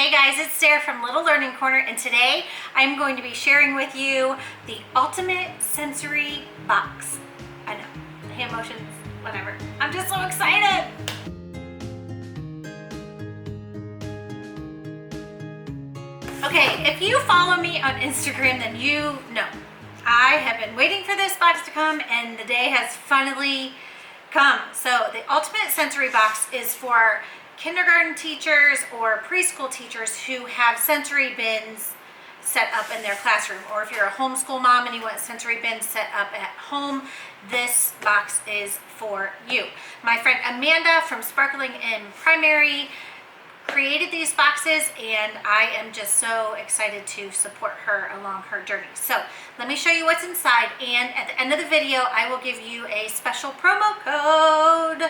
Hey guys, it's Sarah from Little Learning Corner, and today I'm going to be sharing with you the ultimate sensory box. I know, hand motions, whatever. I'm just so excited. Okay, if you follow me on Instagram, then you know I have been waiting for this box to come, and the day has finally come. So the ultimate sensory box is for kindergarten teachers or preschool teachers who have sensory bins set up in their classroom, or if you're a homeschool mom and you want sensory bins set up at home, this box is for you. My friend Amanda from Sparkling in Primary created these boxes, and I am just so excited to support her along her journey. So let me show you what's inside, and at the end of the video I will give you a special promo code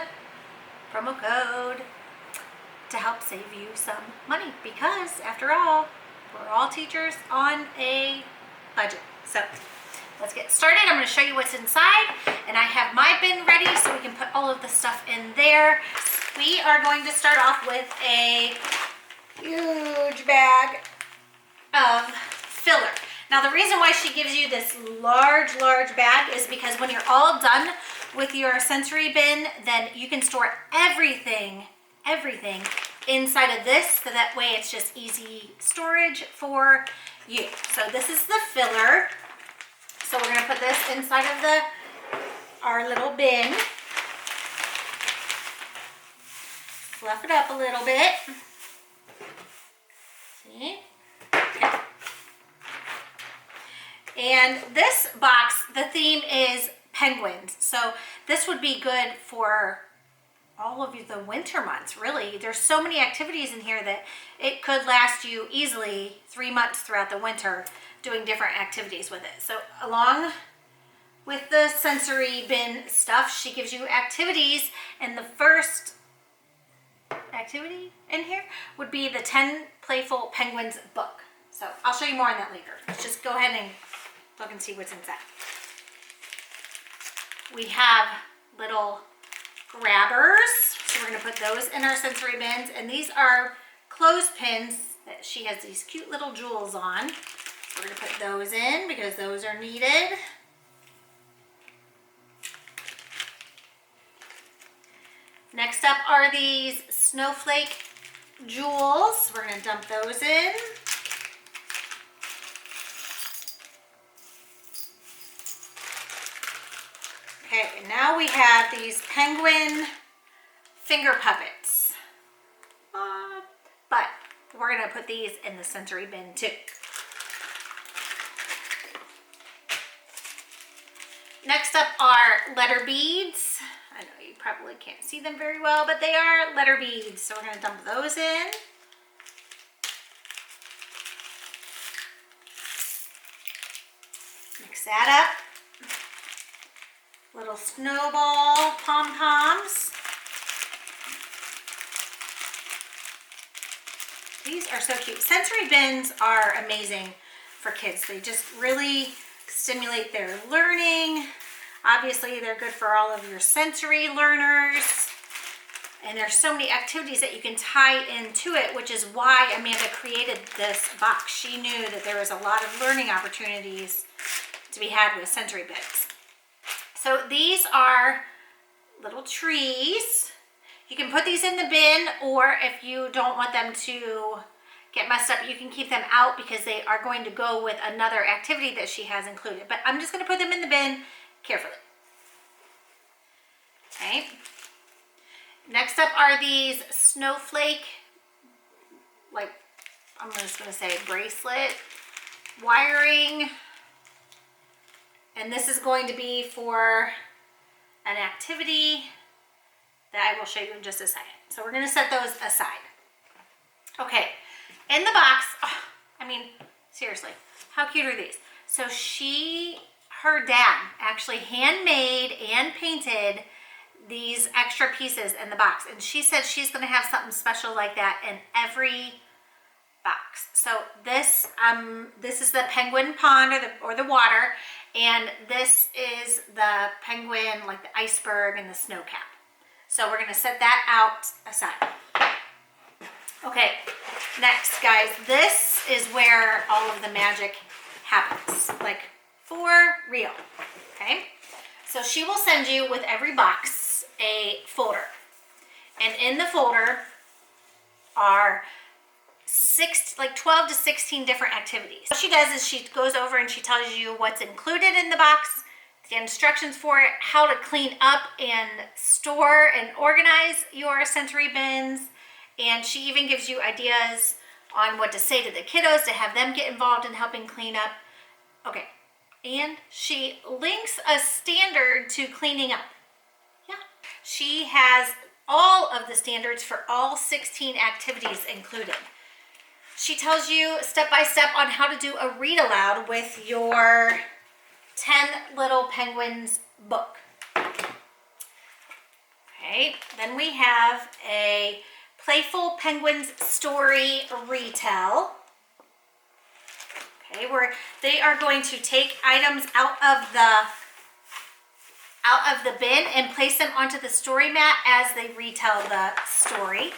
to help save you some money, because after all, we're all teachers on a budget. So let's get started. I'm going to show you what's inside, and I have my bin ready so we can put all of the stuff in there. We are going to start off with a huge bag of filler. Now the reason why she gives you this large bag is because when you're all done with your sensory bin, then you can store everything inside of this, so that way it's just easy storage for you. So this is the filler. So we're going to put this inside of our little bin. Fluff it up a little bit. See? Okay. And this box, the theme is penguins. So this would be good for all of the winter months, really. There's so many activities in here that it could last you easily 3 months throughout the winter doing different activities with it. So along with the sensory bin stuff, she gives you activities, and the first activity in here would be the 10 Playful Penguins book. So I'll show you more on that later. Let's just go ahead and look and see what's inside. We have little grabbers, so we're going to put those in our sensory bins, and these are clothespins that she has these cute little jewels on. We're going to put those in because those are needed. Next up are these snowflake jewels. We're going to dump those in. Okay, and now we have these penguin finger puppets. But we're going to put these in the sensory bin too. Next up are letter beads. I know you probably can't see them very well, but they are letter beads. So we're going to dump those in. Mix that up. Little snowball pom-poms. These are so cute. Sensory bins are amazing for kids. They just really stimulate their learning. Obviously, they're good for all of your sensory learners. And there's so many activities that you can tie into it, which is why Amanda created this box. She knew that there was a lot of learning opportunities to be had with sensory bins. So these are little trees. You can put these in the bin, or if you don't want them to get messed up, you can keep them out because they are going to go with another activity that she has included. But I'm just going to put them in the bin carefully. Okay. Next up are these snowflake, like, I'm just going to say bracelet wiring. And this is going to be for an activity that I will show you in just a second. So we're going to set those aside. Okay, in the box, oh, I mean, seriously, how cute are these? So her dad actually handmade and painted these extra pieces in the box. And she said she's going to have something special like that in every box. So this is the penguin pond, or the water, and this is the penguin, like the iceberg and the snow cap. So we're going to set that out aside. Okay, next guys, this is where all of the magic happens, like for real, okay? So she will send you with every box a folder, and in the folder are 12 to 16 different activities. What she does is she goes over and she tells you what's included in the box, the instructions for it, how to clean up and store and organize your sensory bins, and she even gives you ideas on what to say to the kiddos to have them get involved in helping clean up. Okay, and she links a standard to cleaning up. Yeah, she has all of the standards for all 16 activities included. She tells you step by step on how to do a read aloud with your 10 Little Penguins book. Okay, then we have a Playful Penguins story retell. Okay, where they are going to take items out of the bin and place them onto the story mat as they retell the story.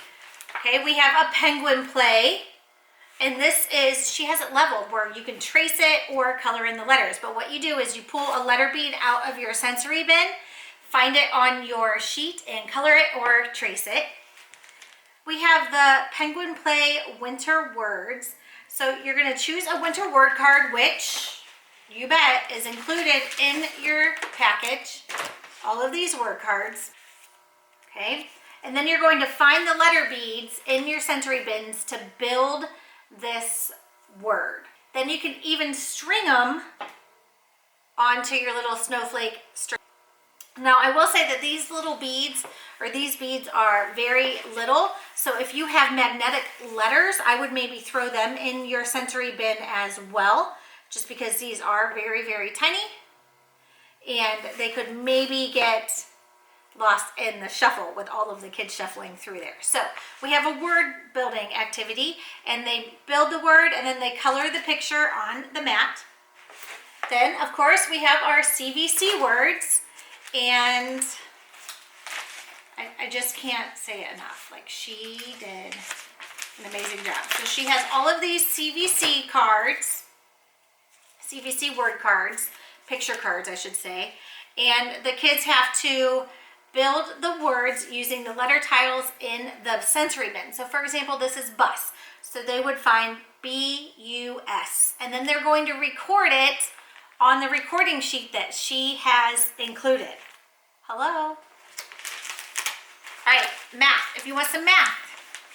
Okay, we have a penguin play. And this is, she has it leveled where you can trace it or color in the letters. But what you do is you pull a letter bead out of your sensory bin, find it on your sheet and color it or trace it. We have the Penguin Play Winter Words. So you're going to choose a winter word card, which you bet is included in your package. All of these word cards. Okay. And then you're going to find the letter beads in your sensory bins to build this word. Then you can even string them onto your little snowflake string. Now I will say that these little beads, or these beads, are very little, so if you have magnetic letters, I would maybe throw them in your sensory bin as well, just because these are very, very tiny and they could maybe get lost in the shuffle with all of the kids shuffling through there. So we have a word building activity, and they build the word and then they color the picture on the mat. Then of course we have our CVC words, and I just can't say it enough. Like, she did an amazing job. So she has all of these CVC cards, CVC word cards, picture cards I should say, and the kids have to build the words using the letter titles in the sensory bin. So for example, this is bus. So they would find B-U-S, and then they're going to record it on the recording sheet that she has included. Hello? All right, math. If you want some math,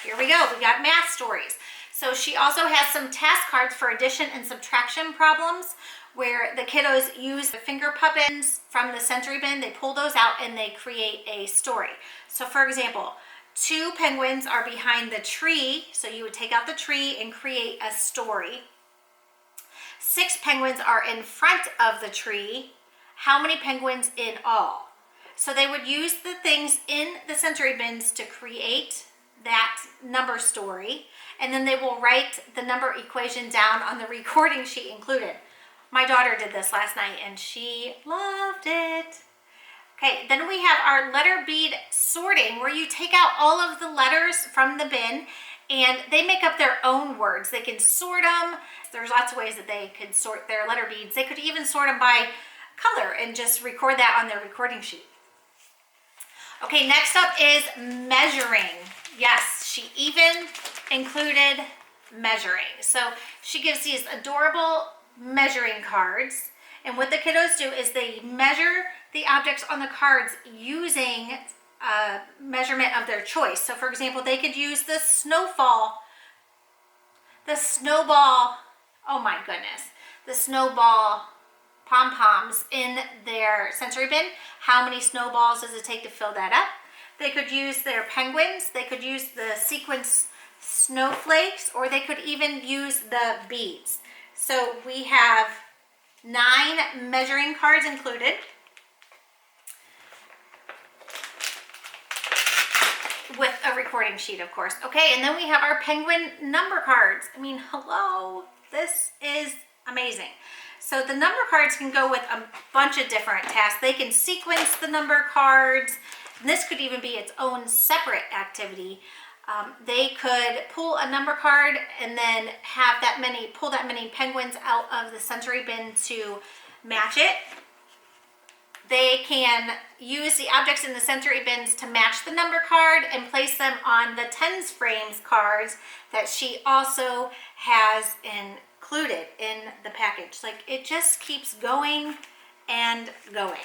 here we go. We got math stories. So she also has some task cards for addition and subtraction problems, where the kiddos use the finger puppets from the sensory bin. They pull those out and they create a story. So for example, 2 penguins are behind the tree. So you would take out the tree and create a story. 6 penguins are in front of the tree. How many penguins in all? So they would use the things in the sensory bins to create that number story, and then they will write the number equation down on the recording sheet included. My daughter did this last night and she loved it. Okay, then we have our letter bead sorting, where you take out all of the letters from the bin and they make up their own words. They can sort them. There's lots of ways that they could sort their letter beads. They could even sort them by color and just record that on their recording sheet. Okay, next up is measuring. Yes, she even included measuring. So she gives these adorable measuring cards, and what the kiddos do is they measure the objects on the cards using a measurement of their choice. So for example, they could use the snowball, oh my goodness, the snowball pom-poms in their sensory bin. How many snowballs does it take to fill that up? They could use their penguins, they could use the sequence snowflakes, or they could even use the beads. So we have 9 measuring cards included. With a recording sheet, of course. Okay, and then we have our penguin number cards. I mean, hello, this is amazing. So the number cards can go with a bunch of different tasks. They can sequence the number cards. And this could even be its own separate activity. They could pull a number card and then pull that many penguins out of the sensory bin to match it. They can use the objects in the sensory bins to match the number card and place them on the tens frames cards that she also has included in the package. Like, it just keeps going and going,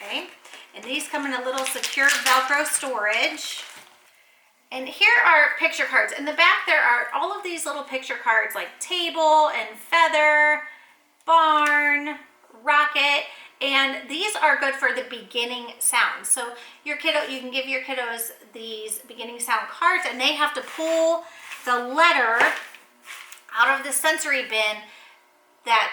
okay? And these come in a little secure Velcro storage. And here are picture cards. In the back, there are all of these little picture cards like table and feather, barn, rocket, and these are good for the beginning sounds. So your kiddo, you can give your kiddos these beginning sound cards, and they have to pull the letter out of the sensory bin that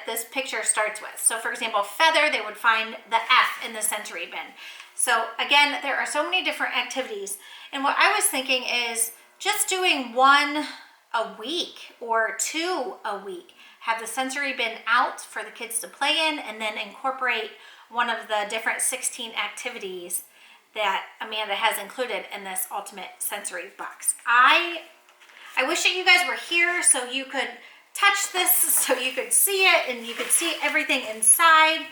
this picture starts with. So for example, feather, they would find the F in the sensory bin. So again, there are so many different activities. And what I was thinking is just doing one a week or two a week. Have the sensory bin out for the kids to play in, and then incorporate one of the different 16 activities that Amanda has included in this ultimate sensory box. I wish that you guys were here so you could touch this, so you could see it and you could see everything inside.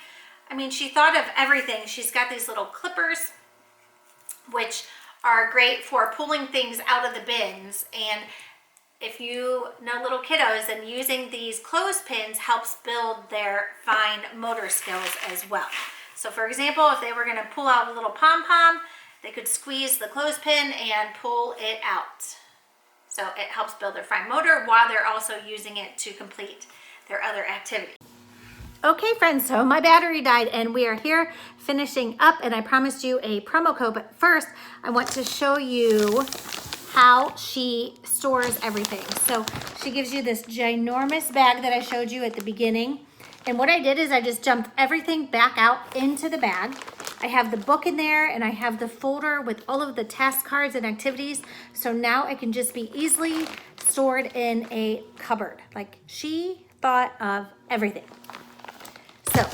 I mean, she thought of everything. She's got these little clippers, which are great for pulling things out of the bins. And if you know little kiddos, then using these clothespins helps build their fine motor skills as well. So for example, if they were going to pull out a little pom-pom, they could squeeze the clothespin and pull it out. So it helps build their fine motor while they're also using it to complete their other activities. Okay friends, so my battery died and we are here finishing up, and I promised you a promo code, but first I want to show you how she stores everything. So she gives you this ginormous bag that I showed you at the beginning. And what I did is I just dumped everything back out into the bag. I have the book in there and I have the folder with all of the task cards and activities. So now it can just be easily stored in a cupboard. Like, she thought of everything. So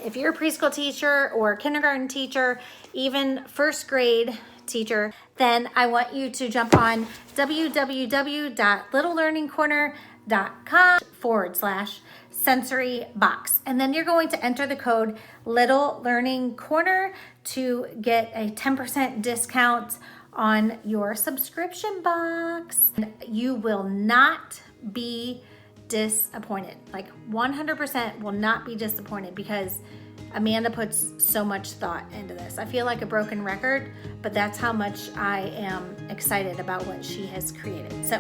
if you're a preschool teacher or kindergarten teacher, even first grade teacher, then I want you to jump on www.littlelearningcorner.com/sensory box. And then you're going to enter the code Little Learning Corner to get a 10% discount on your subscription box. You will not be disappointed. Like 100% will not be disappointed, because Amanda puts so much thought into this. I feel like a broken record, but that's how much I am excited about what she has created. So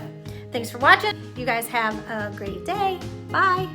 thanks for watching. You guys have a great day. Bye.